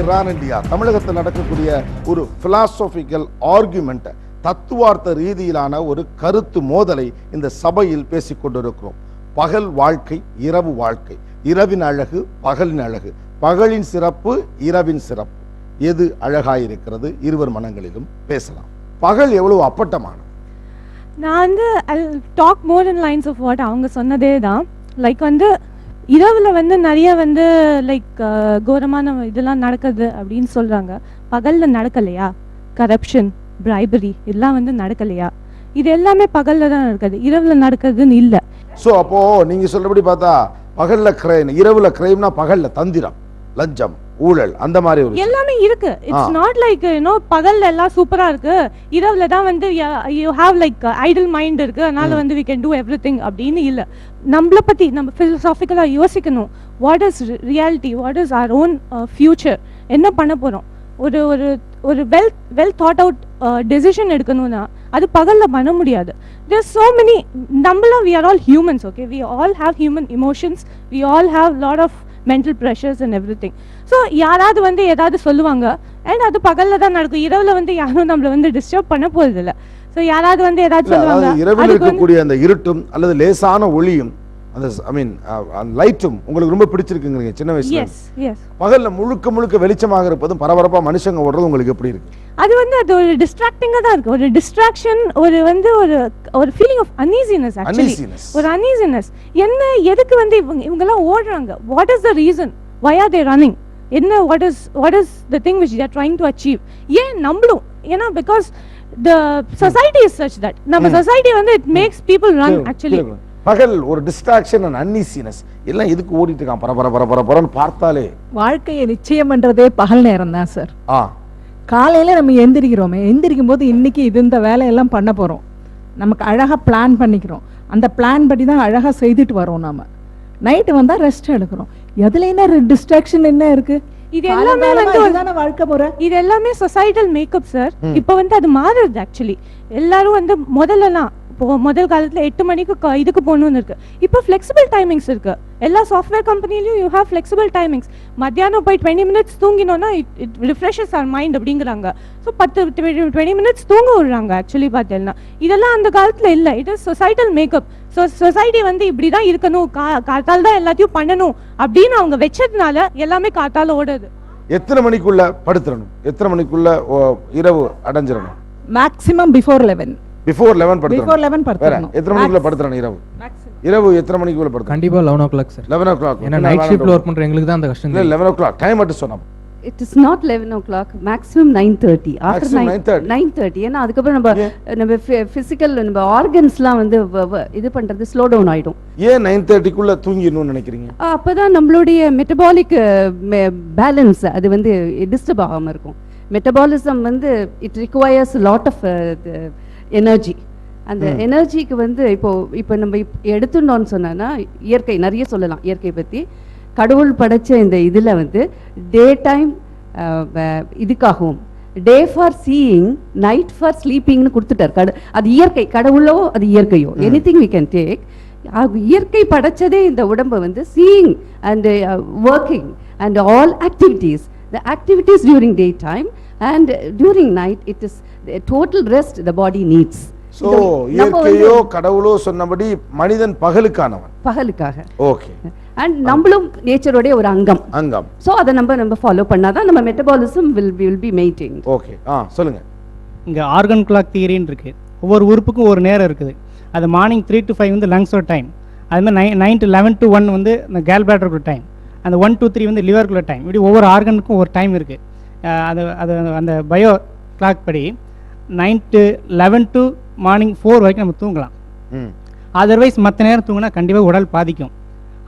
Iran India தமிழகத்தில் நடக்கக்கூடிய ஒரு பிலாசபிக்கல் ஆர்குமெண்ட், தத்துவார்த்த ரீதியிலான ஒரு கருத்து மோதலை இந்த சபையில் பேசிக் கொண்டிருக்கிறோம். பகல் வாழ்க்கை, இரவு வாழ்க்கை, இரவின் அழகு, பகலின் அழகு, பகலின் சிறப்பு, இரவின் சிறப்பு, எது அழகாயிருக்கிறது? இருவர் மனங்களிலும் பேசலாம். பகல் எவ்வளவு அப்பட்டமானது. நான் வந்து talk more in lines of what அவங்க சொன்னதே தான். லைக் வந்து இரவுல வந்து நிறைய வந்து லைக் கோரமான இதெல்லாம் நடக்குது அப்படின்னு சொல்றாங்க. பகல்ல நடக்கலையா? கரப்ஷன், பிரைபரி இதெல்லாம் வந்து நடக்கலையா? இது எல்லாமே பகல்ல தான் நடக்குது, இரவுல நடக்குதுன்னு இல்லை. ஸோ அப்போ நீங்க சொல்றபடி பார்த்தா பகல்ல கிரைம், இரவுல கிரைம்னா பகல்ல தந்திரம், லஞ்சம், ஊழல், அந்த மாதிரி ஒரு எல்லாமே இருக்கு. இட்ஸ் நாட் லைக் பகல்ல எல்லாம் சூப்பரா இருக்கு, இரவுல தான் வந்து you have like Idol mind இருக்கு, அதனால வந்து வி கேன் டூ எவ்ரிதிங் அப்படின்னு இல்ல. நம்மள பத்தி நம்ம பிலோசாபிக்கலா யோசிக்கணும். What is reality, what is our own future, என்ன பண்ண போறோம்? ஒரு ஒரு ஒரு வெல் தாட் அவுட் டெசிஷன் எடுக்கணும்னா அது பகல்ல பண்ண முடியாது. There's so many, நம்மளும் we are all humans, okay, we all have human emotions, we all have lot of mental pressures and everything. So யாராவது வந்து ஏதாவது சொல்லுவாங்க அண்ட் அது பகல்ல தான் நடக்கும், இரவுல வந்து யாரும் நம்மள வந்து டிஸ்டர்ப் பண்ண போறது இல்ல. ஸோ யாராவது வந்து ஏதாவது சொல்லுவாங்க. இரவில் இருக்கக்கூடிய அந்த இருட்டும் அல்லது லேசான ஒளியும் அந்த ஐ மீன் லைட்டும் உங்களுக்கு ரொம்ப பிடிச்சிருக்குங்க சின்ன வயசுல. Yes yes. பகல்ல முழுக்க முழுக்க வெளிச்சமாக இருப்பதும் பரபரப்பா மனுஷங்க ஓடுறது உங்களுக்கு எப்படி இருக்கு? அது வந்து அது ஒரு டிஸ்ட்ராக்டிங்கா தான் இருக்கு, ஒரு டிஸ்ட்ராக்ஷன், ஒரு வந்து ஒரு ஃபீலிங் ஆஃப் அன்ஈசினஸ். ஆக்சுவலி ஒரு அன்ஈசினஸ். என்ன, எதுக்கு வந்து இவங்க எல்லாம் ஓடுறாங்க? What is the reason? why are they running? என்ன, what is the thing which they are trying to achieve? ஏன் நம்மளும், ஏன்னா because the society is such that நம்ம society வந்து it makes people run actually. பகல் ஒரு டிஸ்ட்ராக்ஷன் அண்ட் அன்ஈசினஸ், எல்லாம் எதுக்கு ஓடிட்டு இருக்கான் பரபரன்னு பார்த்தாலே. வாழ்க்கையை நிச்சயம் பண்றதே பகல் நேரம் தான் சார். காலையில நம்ம எந்திரிக்கும் போது இன்னைக்கு இது இந்த வேலையெல்லாம் பண்ண போறோம், நமக்கு அழகா பிளான் பண்ணிக்கிறோம், அந்த பிளான் படி தான் அழகா செய்துட்டு வரோம். நாம நைட்டு வந்தா ரெஸ்ட் எடுக்கிறோம். எதுல என்ன டிஸ்ட்ராக்ஷன் என்ன இருக்கு? இது எல்லாமே வந்து வாழ்க்கை முறை, இது எல்லாமே சொசைட்டல் மேக்கப் சார். இப்போ வந்து அது மாறுது ஆக்சுவலி. எல்லாரும் வந்து முதல் காலத்துல 8 மணிக்கு இதுக்கு போகணும்னு இருக்கு, இப்போ ஃபிளெக்சிபிள் டைமிங்ஸ் இருக்கு. எல்லா சாஃப்ட்வேர் கம்பெனிலையும் யூ ஹேவ் ஃபிளெக்சிபிள் டைமிங்ஸ். மத்தியானம் போய் 20 மினிட்ஸ் தூங்கினோன்னா இட் ரிஃப்ரெஷஸ் அவர் மைண்ட் அப்படிங்கிறாங்க. ஸோ 20 மினிட்ஸ் தூங்க விடுறாங்க ஆக்சுவலி பார்த்தீங்கன்னா. இதெல்லாம் அந்த காலத்துல இல்லை, it is societal makeup. So society வந்து இப்படிதான் இருக்கணும், காத்தால் தான் எல்லாத்தையும் பண்ணணும் அப்படின்னு அவங்க வச்சதுனால எல்லாமே காத்தால ஓடுது. எத்தனை மணிக்குள்ள படுத்துறணும்? எத்தனை மணிக்குள்ள இரவு அடைஞ்சிடணும்? Maximum before 11 படுத்துறணும். எத்தனை மணிக்குள்ள படுத்துறணும் இரவு? இரவு எத்தனை மணிக்குள்ள படுத்துறணும்? கண்டிப்பா 11 o'clock சார். 11 o'clock. ஏன்னா நைட் ஷிஃப்ட்ல வர்க் பண்ற எங்களுக்கு தான் அந்த கஷ்டம். இல்ல 11 o'clock டைம் மட்டும் சொன்னா. It is not 11 o'clock, maximum 9:30. After 9:30 ஏன்னா அதுக்கப்புறம் நம்ம பிசிக்கல் நம்ம ஆர்கன்ஸ்லாம் வந்து இது பண்றது ஸ்லோ டவுன் ஆயிடும். ஏன் 9:30க்குள்ள தூங்கிடணும்னு நினைக்கிறீங்க? அப்பதான் நம்மளுடைய மெட்டபாலிக் பேலன்ஸ் அது வந்து டிஸ்டர்ப் ஆகாம இருக்கும். மெட்டபாலிசம் வந்து it requires lot of energy. அந்த எனர்ஜிக்கு வந்து இப்போ நம்ம எடுத்துட்டோம்னு சொன்னா இயற்கை நிறைய சொல்லலாம். இயற்கை பற்றி கடவுள் படைச்ச இந்த இதில் வந்து டே டைம் இதுக்காகவும், day for seeing, night for ஸ்லீப்பிங்னு கொடுத்துட்டார். அது இயற்கை, கடவுளோ அது இயற்கையோ, எனிதிங் வி கேன் டேக். இயற்கை படைச்சதே இந்த உடம்பை வந்து seeing and working and all activities, the activities during daytime and during night, it is the total rest the body needs. So இயற்கையோ கடவுளோ சொன்னபடி மனிதன் பகலுக்காக. ஓகே. அண்ட் நம்மளும் நேச்சரோட ஒரு அங்கம். சோ அத நம்ம ஃபாலோ பண்ணாதான் நம்ம metabolism will be maintained. Okay. சொல்லுங்க. இங்க ஆர்கன் கிளாக் தியரின்னு இருக்கு. ஒவ்வொரு உறுப்புக்கும் ஒரு நேரம் இருக்குது. அது மார்னிங் 3 to 5 வந்து லங்ஸோட டைம். அது மாதிரி 9 to 11 to 1 வந்து இந்த கேல் பிளாடரோட டைம். அந்த 1 to 3 வந்து லிவருக்குள்ள டைம். இப்படி ஒவ்வொரு ஆர்கனுக்கும் ஒரு டைம் இருக்குது. அது அந்த பயோ கிளாக் படி 9 to 11 to மார்னிங் 4 வரைக்கும் நம்ம தூங்கலாம். அதர்வைஸ் மற்ற நேரம் தூங்கினா கண்டிப்பாக உடல் பாதிக்கும்.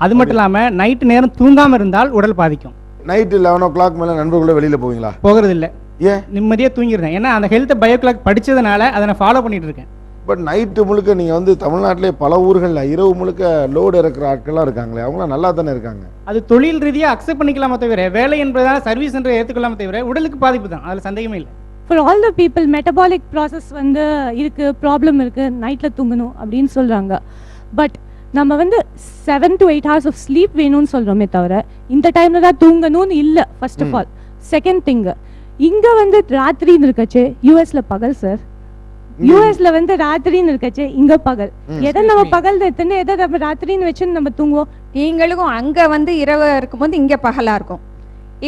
அது மட்டும் இல்லாமல் நைட்டு நேரம் தூங்காமல் இருந்தால் உடல் பாதிக்கும். நைட்டு 11 o'clock மேலே நண்பர்களோட வெளியில் போவீங்களா? போகிறது இல்லை. ஏன்? நிம்மதியாக தூங்கிடுறேன். ஏன்னா அந்த ஹெல்த் பயோ கிளாக் படித்ததுனால அதை நான் ஃபாலோ பண்ணிட்டு இருக்கேன். பட் நைட்டு முழுக்க நீங்கள் வந்து தமிழ்நாட்டிலே பல ஊர்களில் இரவு முழுக்க லோடு இறக்குற ஆட்கள்லாம் இருக்காங்களே, அவங்களாம் நல்லா தானே இருக்காங்க. அது தொழில் ரீதியாக அக்செப்ட் பண்ணிக்கலாமே தவிர, வேலை என்பதால் சர்வீஸ் என்று ஏற்றுக்கொள்ளாம தவிர உடலுக்கு பாதிப்பு தான், அதில் சந்தேகமே இல்லை. For all the people metabolic process வந்து இருக்கு, ப்ராப்ளம் இருக்கு, நைட்டில் தூங்கணும் அப்படின்னு சொல்கிறாங்க. பட் நம்ம வந்து 7 to 8 hours ஆஃப் ஸ்லீப் வேணும்னு சொல்கிறோமே தவிர இந்த டைமில் தான் தூங்கணும்னு இல்லை. First of all second thing, இங்க வந்து ராத்திரின்னு இருக்கச்சே யூஎஸ்ல பகல் சார். யூஎஸ்ல வந்து ராத்திரின்னு இருக்கச்சே இங்க பகல். எதை நம்ம பகல் எத்தனை எதை நம்ம ராத்திரின்னு வச்சு நம்ம தூங்குவோம். நீங்களுக்கும் அங்க வந்து இரவு இருக்கும்போது இங்க பகலா இருக்கும்.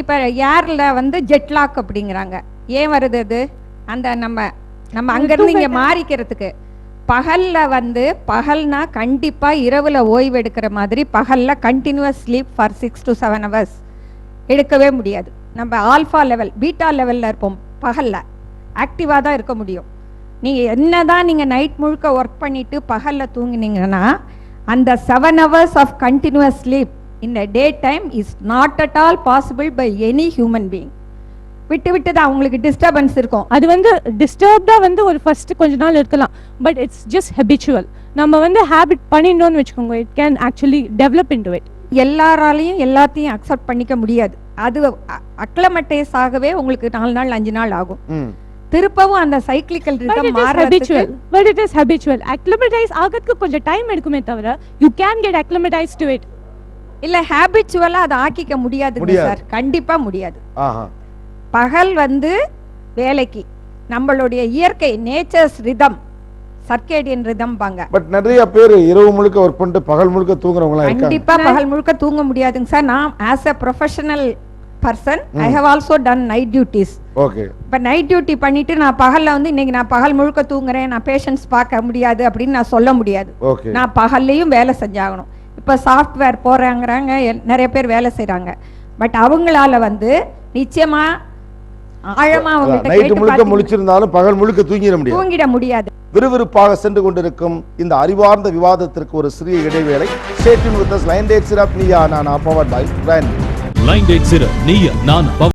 இப்ப ஏர்ல வந்து ஜெட்லாக் அப்படிங்கிறாங்க. ஏன் வருது அது? அந்த நம்ம அங்க இருந்து இங்க மாறிக்கிறதுக்கு. பகல்ல வந்து பகல்னா கண்டிப்பா இரவுல ஓய்வு எடுக்கிற மாதிரி பகல்ல continuous sleep for 6 to 7 hours எடுக்கவே முடியாது. நம்ம ஆல்ஃபா லெவல் பீட்டா லெவல்ல இருப்போம். பகல்ல ஆக்டிவா தான் இருக்க முடியும். நீங்க என்னதான் நீங்க நைட் முழுக்க ஒர்க் பண்ணிட்டு பகல்ல தூங்கினீங்கன்னா அந்த 7 hours of continuous sleep in the daytime is not at all possible by any human being. விட்டு தான் உங்களுக்கு டிஸ்டர்பன்ஸ் இருக்கும். அது வந்து டிஸ்டர்ப்டா வந்து ஒரு ஃபர்ஸ்ட் கொஞ்ச நாள் இருக்கலாம். But it's just habitual. நம்ம வந்து ஹேபிட் பண்ணிட்டோம்னு வச்சுக்கோங்க, it can actually develop into it. எல்லாராலையும் எல்லாத்தையும் அக்செப்ட் பண்ணிக்க முடியாது. அது அக்லமடைஸ் ஆகவே உங்களுக்கு 4 நாள் 5 நாள் ஆகும். திருப்பவும் அந்த சைக்கிளிக்கல் ரிதம் மாறதுக்கு. But it is habitual. Acclimatise ஆகிறதுக்கு கொஞ்சம் டைம் எடுக்குமே தவிர you can get acclimatise to it. இல்ல ஹேபிச்சுவலா அதை ஆக்கிக்க முடியாதுங்க சார். கண்டிப்பா முடியாது. பகல் வந்து வேலைக்கு நம்மளுடைய இயற்கை நேச்சர்ஸ் ரிதம் சர்க்கேடியன் ரிதம் பாங்க. பட் நிறைய பேர் இரவு முழுக்க ஒர்க் பண்ணிட்டு பகல் முழுக்க தூங்குறவங்களா இருக்காங்க. கண்டிப்பா பகல் முழுக்க தூங்க முடியாதுங்க சார். நான் as a professional person I have also done night duties. Okay. இப்ப நைட் டியூட்டி பண்ணிட்டு நான் பகல்ல வந்து இன்னைக்கு நான் பகல் முழுக்க தூங்குறேன், நான் பேஷண்ட்ஸ் பார்க்க முடியாது அப்படின்னு நான் சொல்ல முடியாது. ஓகே. நான் பகல்லையும் வேலை செஞ்சாகணும். இப்ப சாஃப்ட்வேர் போறாங்கறாங்க, நிறைய பேர் வேலை செய்றாங்க. பட் அவங்களால வந்து நிச்சயமா ஆழமா அவங்கள்ட்ட நைட் கேட்டு முழுக்க முழிச்சிருந்தாலும் பகல் முழுக்க தூங்கிட முடியாது. விறுவிறுப்பாக சென்று கொண்டிருக்கும் இந்த அறிவார்ந்த விவாதத்திற்கு ஒரு சிறிய இடைவேளை. Stay tuned with us. Line Date Syrup, Neeya Naana, powered by Brand. Line Date Syrup, Neeya Naana.